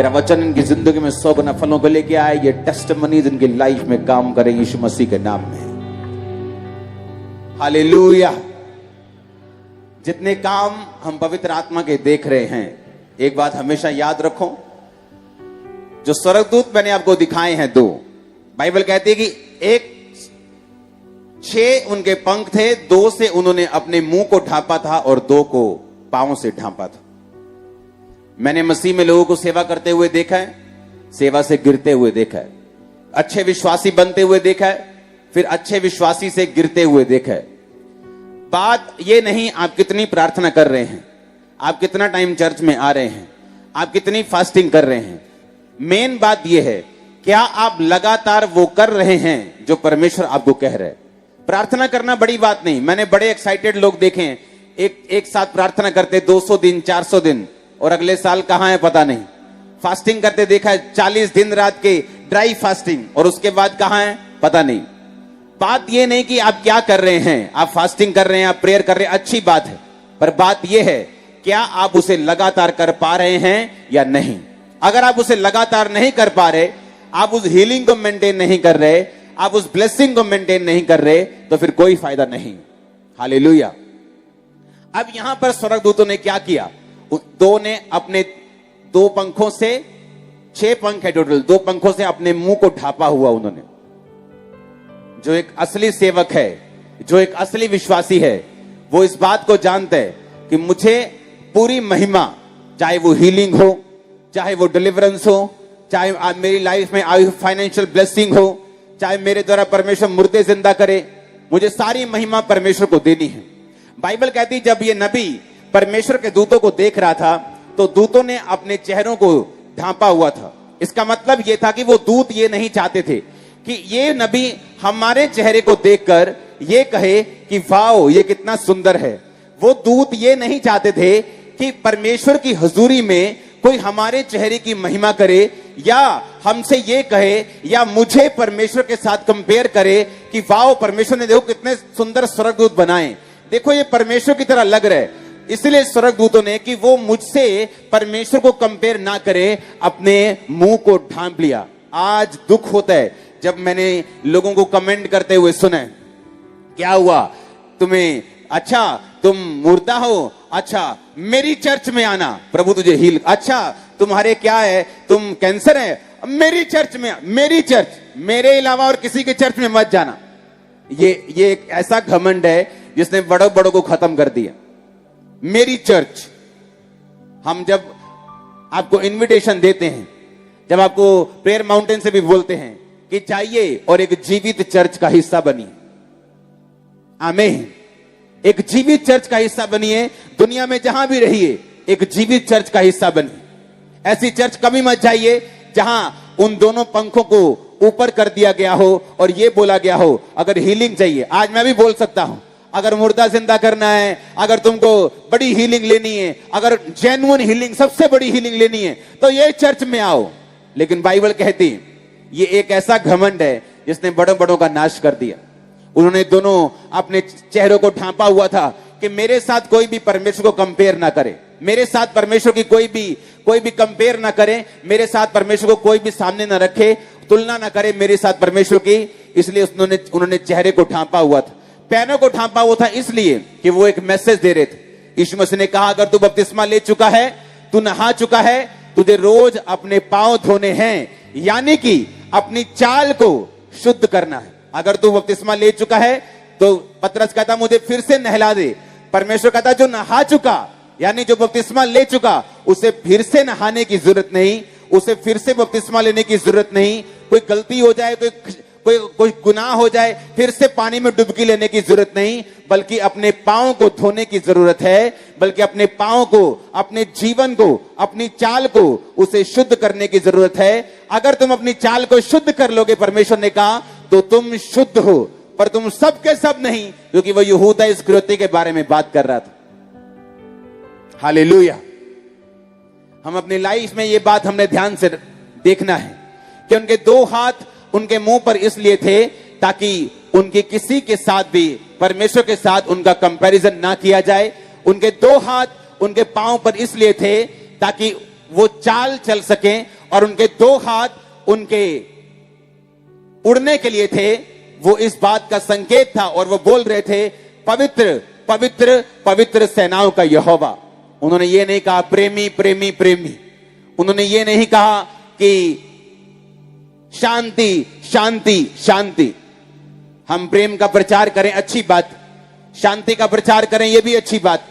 मेरा वचन इनकी जिंदगी में 100 गुना फलों को लेके आए। ये टेस्टिमनीज इनकी लाइफ में काम करें यीशु मसीह के नाम में। हालेलुया। जितने काम हम पवित्र आत्मा के देख रहे हैं, एक बात हमेशा याद रखो, जो स्वर्गदूत मैंने आपको दिखाए हैं दो, बाइबल कहती है कि एक 6 उनके पंख थे, 2 से उन्होंने अपने मुंह को ढांपा था और 2 को पांव से ढांपा था। मैंने मसीह में लोगों को सेवा करते हुए देखा है, सेवा से गिरते हुए देखा है, अच्छे विश्वासी बनते हुए देखा है, फिर अच्छे विश्वासी से गिरते हुए देखा है। बात ये नहीं आप कितनी प्रार्थना कर रहे हैं, आप कितना टाइम चर्च में आ रहे हैं, आप कितनी फास्टिंग कर रहे हैं। मेन बात यह है, क्या आप लगातार वो कर रहे हैं जो परमेश्वर आपको कह रहे हैं। प्रार्थना करना बड़ी बात नहीं। मैंने बड़े एक्साइटेड लोग देखे हैं, एक साथ प्रार्थना करते 200 दिन 400 दिन, और अगले साल कहां है पता नहीं। फास्टिंग करते देखा है 40 दिन रात के ड्राई फास्टिंग, और उसके बाद कहां है पता नहीं। बात यह नहीं कि आप क्या कर रहे हैं, आप फास्टिंग कर रहे हैं, आप प्रेयर कर रहे हैं, अच्छी बात है, पर बात यह है क्या आप उसे लगातार कर पा रहे हैं या नहीं। अगर आप उसे लगातार नहीं कर पा रहे, आप उस हीलिंग को मेंटेन नहीं कर रहे, आप उस ब्लेसिंग को मेंटेन नहीं कर रहे, तो फिर कोई फायदा नहीं। हालेलुया। अब यहां पर स्वर्गदूतों ने क्या किया, 2 ने अपने 2 पंखों से, 6 पंख है टोटल, 2 पंखों से अपने मुंह को ढांपा हुआ उन्होंने। जो एक असली सेवक है, जो एक असली विश्वासी है, वो इस बात को जानता है कि मुझे पूरी महिमा, चाहे वो हीलिंग हो, चाहे वो डिलीवरेंस हो, चाहे मेरी लाइफ में आई फाइनेंशियल ब्लेसिंग हो, चाहे मेरे द्वारा परमेश्वर मुर्दे जिंदा करे, मुझे सारी महिमा परमेश्वर को देनी है। बाइबल कहती जब ये नबी परमेश्वर के दूतों को देख रहा था, तो दूतों ने अपने चेहरों को ढांपा हुआ था। इसका मतलब यह था कि वो दूत ये नहीं चाहते थे कि ये नबी हमारे चेहरे को देखकर ये कहे कि वाओ ये कितना सुंदर है। वो दूत ये नहीं चाहते थे कि परमेश्वर की हुजूरी में कोई हमारे चेहरे की महिमा करे, या हमसे ये कहे, या मुझे परमेश्वर के साथ कंपेयर करे कि वाओ परमेश्वर ने देखो कितने सुंदर स्वर्गदूत बनाए, देखो ये परमेश्वर की तरह लग रहा है। इसलिए स्वर्गदूतों ने कि वो मुझसे परमेश्वर को कंपेयर ना करे, अपने मुंह को ढांप लिया। आज दुख होता है जब मैंने लोगों को कमेंट करते हुए सुना, क्या हुआ तुम्हें, अच्छा तुम मुर्दा हो, अच्छा मेरी चर्च में आना, प्रभु तुझे हील, अच्छा तुम्हारे क्या है, तुम कैंसर है, मेरी चर्च में, मेरी चर्च, मेरे अलावा और किसी के चर्च में मत जाना। ये एक ऐसा घमंड है जिसने बड़ों बड़ों को खत्म कर दिया। मेरी चर्च, हम जब आपको इनविटेशन देते हैं, जब आपको प्रेयर माउंटेन से भी बोलते हैं कि चाहिए और एक जीवित चर्च का हिस्सा बनिए, आमीन, एक जीवित चर्च का हिस्सा बनिए। दुनिया में जहां भी रहिए एक जीवित चर्च का हिस्सा बनिए। ऐसी चर्च कभी मत जाइए जहां उन दोनों पंखों को ऊपर कर दिया गया हो और यह बोला गया हो अगर हीलिंग चाहिए, आज मैं भी बोल सकता हूं, अगर मुर्दा जिंदा करना है, अगर तुमको बड़ी हीलिंग लेनी है, अगर जेन्युइन हीलिंग, सबसे बड़ी हीलिंग लेनी है, तो ये चर्च में आओ। लेकिन बाइबल कहती ये एक ऐसा घमंड है जिसने बड़ों बड़ों का नाश कर दिया। उन्होंने दोनों अपने चेहरों को ढांपा हुआ था कि मेरे साथ कोई भी परमेश्वर को कंपेयर ना करे, मेरे साथ परमेश्वर की कोई भी कंपेयर ना करे, मेरे साथ परमेश्वर को कोई भी सामने ना रखे, तुलना ना करे मेरे साथ परमेश्वर की। इसलिए उन्होंने चेहरे को ढांपा हुआ था, पैरों को ढांपा हुआ था, इसलिए कि वो एक मैसेज दे रहे थे। यीशु मसीह ने कहा अगर तू बपतिस्मा ले चुका है, तू नहा चुका है, तुझे रोज अपने पांव धोने हैं, यानी कि अपनी चाल को शुद्ध करना है। अगर तू बपतिस्मा ले चुका है तो पतरस कहता मुझे फिर से नहला दे। परमेश्वर कहता जो नहा चुका, यानी जो बपतिस्मा ले चुका, उसे फिर से नहाने की जरूरत नहीं, उसे फिर से बपतिस्मा लेने की जरूरत नहीं। कोई गलती हो जाए, कोई गुनाह हो जाए, फिर से पानी में डुबकी लेने की जरूरत नहीं, बल्कि अपने पांव को धोने की जरूरत है, बल्कि अपने पांव को, अपने जीवन को, अपनी चाल को उसे शुद्ध करने की जरूरत है। अगर तुम अपनी चाल को शुद्ध कर लोगे, परमेश्वर ने कहा, तो तुम शुद्ध हो, पर तुम सब के सब नहीं, क्योंकि वह यहूदा इस्करियोती के बारे में बात कर रहा था। हालेलुया। हम अपनी लाइफ में यह बात हमने ध्यान से देखना है कि उनके 2 हाथ उनके मुंह पर इसलिए थे ताकि उनके किसी के साथ भी, परमेश्वर के साथ उनका कंपैरिजन ना किया जाए। उनके 2 हाथ उनके पांव पर इसलिए थे ताकि वो चाल चल सके, और उनके 2 हाथ उनके उड़ने के लिए थे, वो इस बात का संकेत था। और वो बोल रहे थे, पवित्र पवित्र पवित्र सेनाओं का यहोवा। उन्होंने ये नहीं कहा प्रेमी प्रेमी प्रेमी, उन्होंने ये नहीं कहा कि शांति शांति शांति। हम प्रेम का प्रचार करें, अच्छी बात, शांति का प्रचार करें, यह भी अच्छी बात,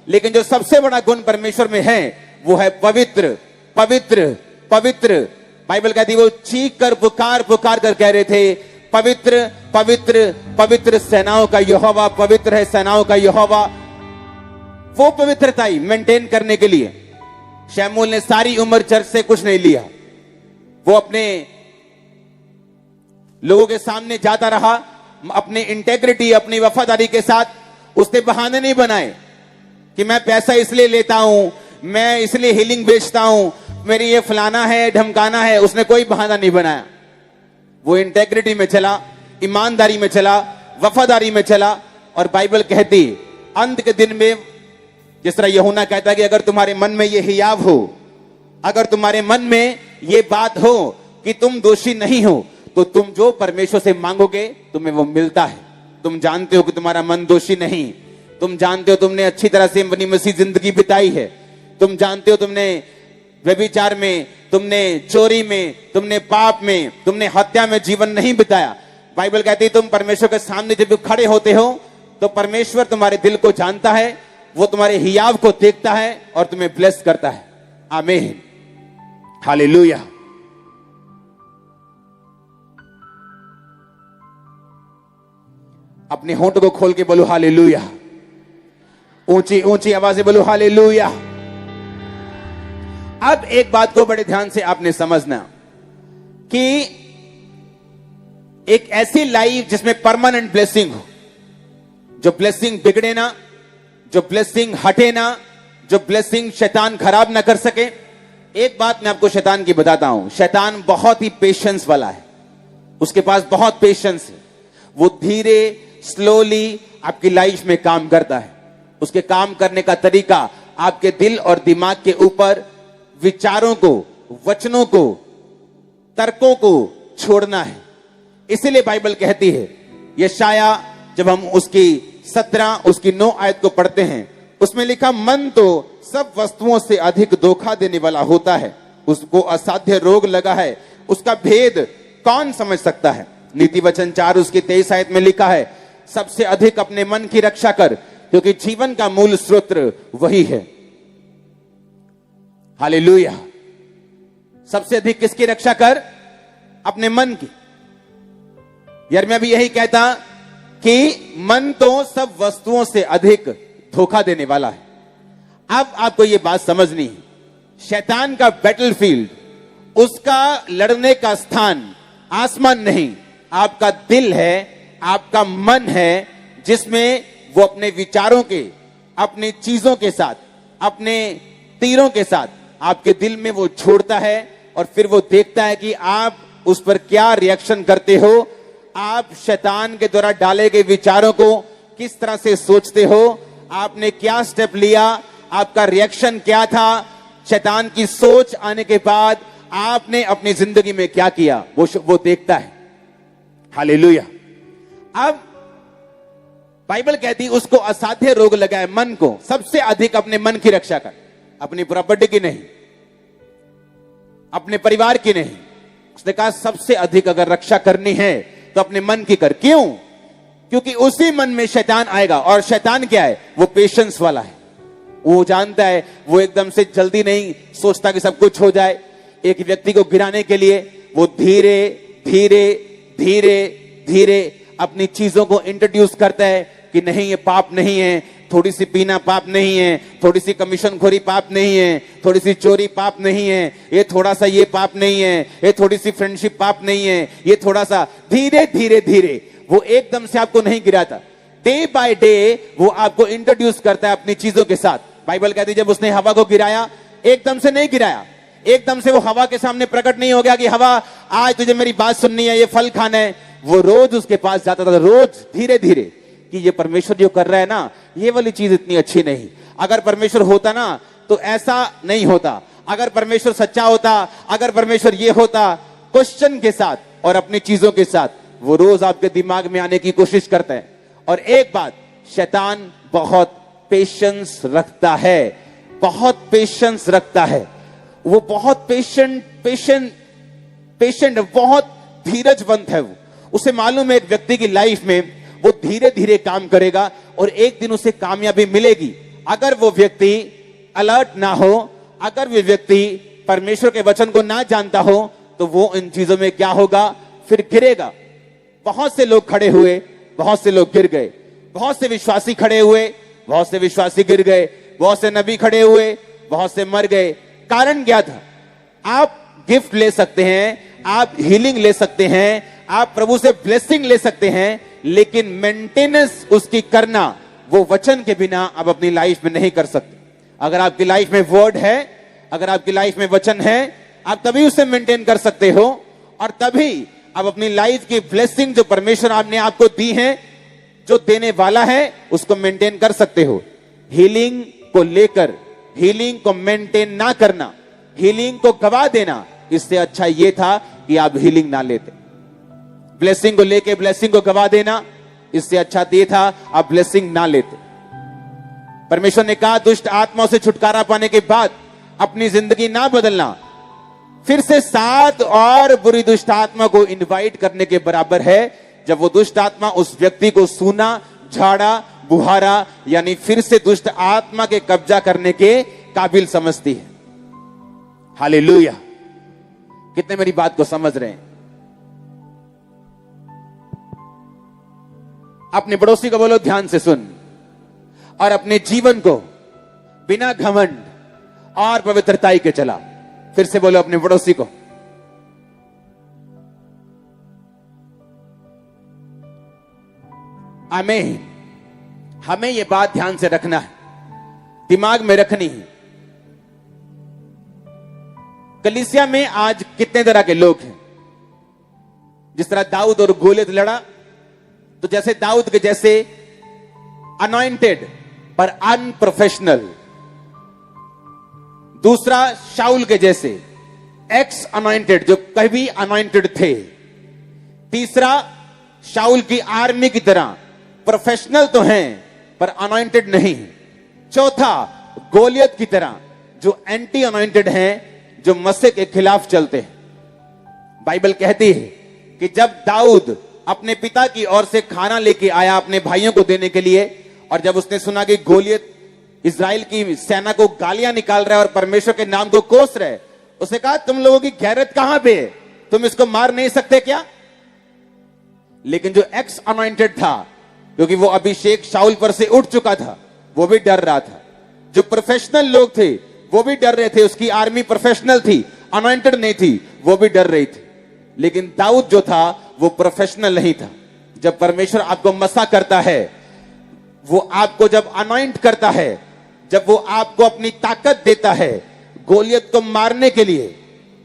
लेकिन जो सबसे बड़ा गुण परमेश्वर में है वो है पवित्र पवित्र पवित्र। बाइबल कहती है वो चीख कर पुकार पुकार कर कह रहे थे, पवित्र पवित्र पवित्र सेनाओं का यहोवा, पवित्र है सेनाओं का यहोवा। वो पवित्रता ही मेंटेन करने के लिए शमूएल ने सारी उम्र चर्च से कुछ नहीं लिया। वो अपने लोगों के सामने जाता रहा, अपनी इंटेग्रिटी, अपनी वफादारी के साथ। उसने बहाने नहीं बनाए कि मैं पैसा इसलिए लेता हूं, मैं इसलिए हीलिंग बेचता हूं, मेरी ये फलाना है ढमकाना है। उसने कोई बहाना नहीं बनाया। वो इंटेग्रिटी में चला, ईमानदारी में चला, वफादारी में चला। और बाइबल कहती अंत के दिन में, जिस तरह यूहन्ना कहता है कि अगर तुम्हारे मन में ये हियाव हो, अगर तुम्हारे मन में ये बात हो कि तुम दोषी नहीं हो, तो तुम जो परमेश्वर से मांगोगे तुम्हें वो मिलता है। तुम जानते हो कि तुम्हारा मन दोषी नहीं, तुम जानते हो तुमने अच्छी तरह से अपनी मसीह जिंदगी बिताई है, तुम जानते हो तुमने व्यभिचार में, तुमने चोरी में, तुमने पाप में, तुमने हत्या में जीवन नहीं बिताया। बाइबल कहती है तुम परमेश्वर के सामने जब खड़े होते हो तो परमेश्वर तुम्हारे दिल को जानता है, वो तुम्हारे हियाव को देखता है और तुम्हें ब्लेस करता है। आमीन, हालेलुया। अपने होंठ को खोल के बोलो हालेलुया, ऊंची ऊंची आवाज से बोलो हालेलुया। अब एक बात को बड़े ध्यान से आपने समझना कि एक ऐसी लाइफ जिसमें परमानेंट ब्लेसिंग हो, जो ब्लेसिंग बिगड़े ना, जो ब्लेसिंग हटे ना, जो ब्लेसिंग शैतान खराब ना कर सके। एक बात मैं आपको शैतान की बताता हूं, शैतान बहुत ही पेशेंस वाला है, उसके पास बहुत पेशेंस है। वो धीरे स्लोली आपकी लाइफ में काम करता है। उसके काम करने का तरीका आपके दिल और दिमाग के ऊपर विचारों को, वचनों को, तर्कों को छोड़ना है। इसीलिए बाइबल कहती है, यशाया जब हम उसकी 17 उसकी 9 आयत को पढ़ते हैं, उसमें लिखा मन तो सब वस्तुओं से अधिक धोखा देने वाला होता है, उसको असाध्य रोग लगा है, उसका भेद कौन समझ सकता है। नीति वचन 4 उसकी 23 आयत में लिखा है, सबसे अधिक अपने मन की रक्षा कर, क्योंकि जीवन का मूल स्रोत वही है। हालेलुया। सबसे अधिक किसकी रक्षा कर? अपने मन की। यार मैं भी यही कहता कि मन तो सब वस्तुओं से अधिक धोखा देने वाला है। अब आपको यह बात समझनी है, शैतान का बैटलफील्ड, उसका लड़ने का स्थान आसमान नहीं, आपका दिल है, आपका मन है, जिसमें वो अपने विचारों के, अपनी चीजों के साथ, अपने तीरों के साथ आपके दिल में वो छोड़ता है। और फिर वो देखता है कि आप उस पर क्या रिएक्शन करते हो, आप शैतान के द्वारा डाले गए विचारों को किस तरह से सोचते हो, आपने क्या स्टेप लिया, आपका रिएक्शन क्या था, शैतान की सोच आने के बाद आपने अपनी जिंदगी में क्या किया, वो देखता है। हालेलुया। अब बाइबल कहती है उसको असाध्य रोग लगा है, मन को। सबसे अधिक अपने मन की रक्षा कर, अपनी प्रॉपर्टी की नहीं, अपने परिवार की नहीं। उसने कहा सबसे अधिक अगर रक्षा करनी है तो अपने मन की कर। क्यों? क्योंकि उसी मन में शैतान आएगा। और शैतान क्या है? वो पेशेंस वाला है। वो जानता है, वो एकदम से जल्दी नहीं सोचता कि सब कुछ हो जाए। एक व्यक्ति को गिराने के लिए वो धीरे धीरे धीरे धीरे अपनी चीजों को इंट्रोड्यूस करता है कि नहीं ये पाप नहीं है, थोड़ी सी पीना पाप नहीं है, थोड़ी सी कमीशनखोरी पाप नहीं है, थोड़ी सी चोरी पाप नहीं है, ये थोड़ा सा ये पाप नहीं है, ये थोड़ी सी फ्रेंडशिप पाप नहीं है, ये थोड़ा सा। धीरे धीरे धीरे वो एकदम से आपको नहीं गिराता, डे बाय डे वो आपको इंट्रोड्यूस करता है अपनी चीजों के साथ। बाइबल कहती है जब उसने हवा को गिराया, एकदम से नहीं गिराया, एकदम से वो हवा के सामने प्रकट नहीं हो गया कि हवा आज तुझे मेरी बात सुननी है, ये फल खाना है। वो रोज उसके पास जाता था, रोज धीरे धीरे, कि ये परमेश्वर जो कर रहा है ना, ये वाली चीज इतनी अच्छी नहीं। अगर परमेश्वर होता ना तो ऐसा नहीं होता। अगर परमेश्वर सच्चा होता, अगर परमेश्वर ये होता, क्वेश्चन के साथ और अपनी चीजों के साथ वो रोज आपके दिमाग में आने की कोशिश करता है। और एक बात, शैतान बहुत पेशेंस रखता है, बहुत पेशेंस रखता है। वो बहुत पेशेंट बहुत धीरजवंत है। उसे मालूम है एक व्यक्ति की लाइफ में वो धीरे धीरे काम करेगा और एक दिन उसे कामयाबी मिलेगी। अगर वो व्यक्ति अलर्ट ना हो, अगर वो व्यक्ति परमेश्वर के वचन को ना जानता हो, तो वो इन चीजों में क्या होगा, फिर गिरेगा। बहुत से लोग खड़े हुए, बहुत से लोग गिर गए, बहुत से विश्वासी खड़े हुए, बहुत से विश्वासी गिर गए, बहुत से नबी खड़े हुए, बहुत से मर गए। कारण क्या था? आप गिफ्ट ले सकते हैं, आप हीलिंग ले सकते हैं, आप प्रभु से ब्लेसिंग ले सकते हैं, लेकिन मेंटेनेंस उसकी करना वो वचन के बिना आप अपनी लाइफ में नहीं कर सकते। अगर आपकी लाइफ में वर्ड है, अगर आपकी लाइफ में वचन है, आप तभी उसे मेंटेन कर सकते हो और तभी आप अपनी लाइफ की ब्लेसिंग जो परमेश्वर आपने आपको दी है, जो देने वाला है, उसको मेंटेन कर सकते हो। हीलिंग को लेकर हीलिंग को मेंटेन ना करना, हीलिंग को गवा देना, इससे अच्छा यह था कि आप हीलिंग ना लेते। ब्लेसिंग को लेके ब्लेसिंग को गवा देना, इससे अच्छा ये था आप ब्लेसिंग ना लेते। परमेश्वर ने कहा दुष्ट आत्माओं से छुटकारा पाने के बाद अपनी जिंदगी ना बदलना, फिर से 7 और बुरी दुष्ट आत्मा को इनवाइट करने के बराबर है, जब वो दुष्ट आत्मा उस व्यक्ति को सूना, झाड़ा, बुहारा, यानी फिर से दुष्ट आत्मा के कब्जा करने के काबिल समझती है। हालेलुया! कितने मेरी बात को समझ रहे हैं? अपने पड़ोसी को बोलो ध्यान से सुन, और अपने जीवन को बिना घमंड और पवित्रताई के चला। फिर से बोलो अपने पड़ोसी को। आमीन। हमें यह बात ध्यान से रखना है, दिमाग में रखनी है। कलीसिया में आज कितने तरह के लोग हैं। जिस तरह दाऊद और गोलियत लड़ा, तो जैसे दाऊद के जैसे अनॉइंटेड पर अनप्रोफेशनल, दूसरा शाउल के जैसे एक्स अनॉइंटेड जो कभी अनॉइंटेड थे, तीसरा शाउल की आर्मी की तरह प्रोफेशनल तो हैं पर अनॉइंटेड नहीं, चौथा गोलियत की तरह जो एंटी अनॉइंटेड हैं, जो मसीह के खिलाफ चलते हैं। बाइबल कहती है कि जब दाऊद अपने पिता की ओर से खाना लेके आया अपने भाइयों को देने के लिए, और जब उसने सुना कि गोलियत इजराइल की सेना को गालियां निकाल रहा है और परमेश्वर के नाम को कोस रहा है, उसने कहा तुम लोगों की गैरत कहां पे है, तुम इसको मार नहीं सकते क्या? लेकिन जो एक्स अनॉइंटेड था, क्योंकि वो अभिषेक शाउल पर से उठ चुका था, वो भी डर रहा था। जो प्रोफेशनल लोग थे वो भी डर रहे थे, उसकी आर्मी प्रोफेशनल थी, अनॉइंटेड नहीं थी, वो भी डर रही थी। लेकिन दाऊद जो था वो प्रोफेशनल नहीं था। जब परमेश्वर आपको मसा करता है, वो आपको जब अनॉइंट करता है, जब वो आपको अपनी ताकत देता है गोलियत को मारने के लिए,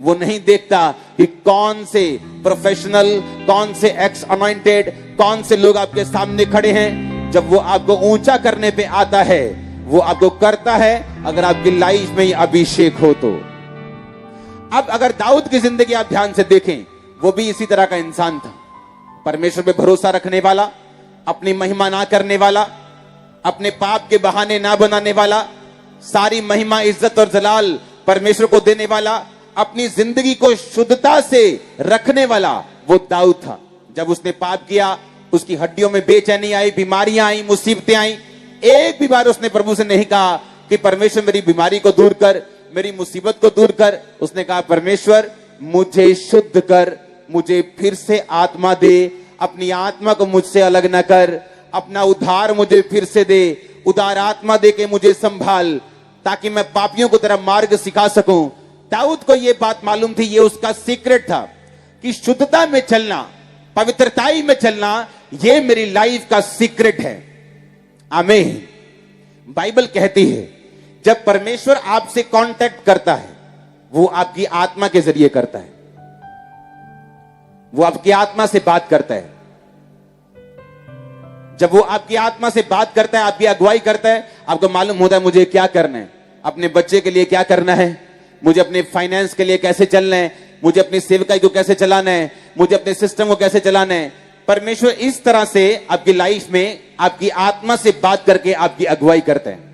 वो नहीं देखता कि कौन से प्रोफेशनल, कौन से एक्स अनॉइंटेड, कौन से लोग आपके सामने खड़े हैं। जब वो आपको ऊंचा करने पे आता है, वो आपको करता है अगर आपकी लाइफ में ये अभिषेक हो तो। अब अगर दाऊद की जिंदगी आप ध्यान से देखें, वो भी इसी तरह का इंसान था। परमेश्वर पे भरोसा रखने वाला, अपनी महिमा ना करने वाला, अपने पाप के बहाने ना बनाने वाला, सारी महिमा, इज्जत और जलाल परमेश्वर को देने वाला, अपनी जिंदगी को शुद्धता से रखने वाला वो दाऊद था। जब उसने पाप किया, उसकी हड्डियों में बेचैनी आई, बीमारियां आई, मुसीबतें आई। एक भी बार उसने प्रभु से नहीं कहा कि परमेश्वर मेरी बीमारी को दूर कर, मेरी मुसीबत को दूर कर। उसने कहा परमेश्वर मुझे शुद्ध कर, मुझे फिर से आत्मा दे, अपनी आत्मा को मुझसे अलग ना कर, अपना उद्धार मुझे फिर से दे, उदार आत्मा दे के मुझे संभाल, ताकि मैं पापियों को तेरा मार्ग सिखा सकूं। दाऊद को यह बात मालूम थी, ये उसका सीक्रेट था कि शुद्धता में चलना, पवित्रताई में चलना, ये मेरी लाइफ का सीक्रेट है। आमीन। बाइबल कहती है जब परमेश्वर आपसे कांटेक्ट करता है, वो आपकी आत्मा के जरिए करता है, वो आपकी आत्मा से बात करता है। जब वो आपकी आत्मा से बात करता है, आपकी अगुवाई करता है, आपको मालूम होता है मुझे क्या करना है, अपने बच्चे के लिए क्या करना है, मुझे अपने फाइनेंस के लिए कैसे चलना है, मुझे अपनी सेवकाई को कैसे चलाना है, मुझे अपने सिस्टम को कैसे चलाना है। परमेश्वर इस तरह से आपकी लाइफ में आपकी आत्मा से बात करके आपकी अगुवाई करते हैं।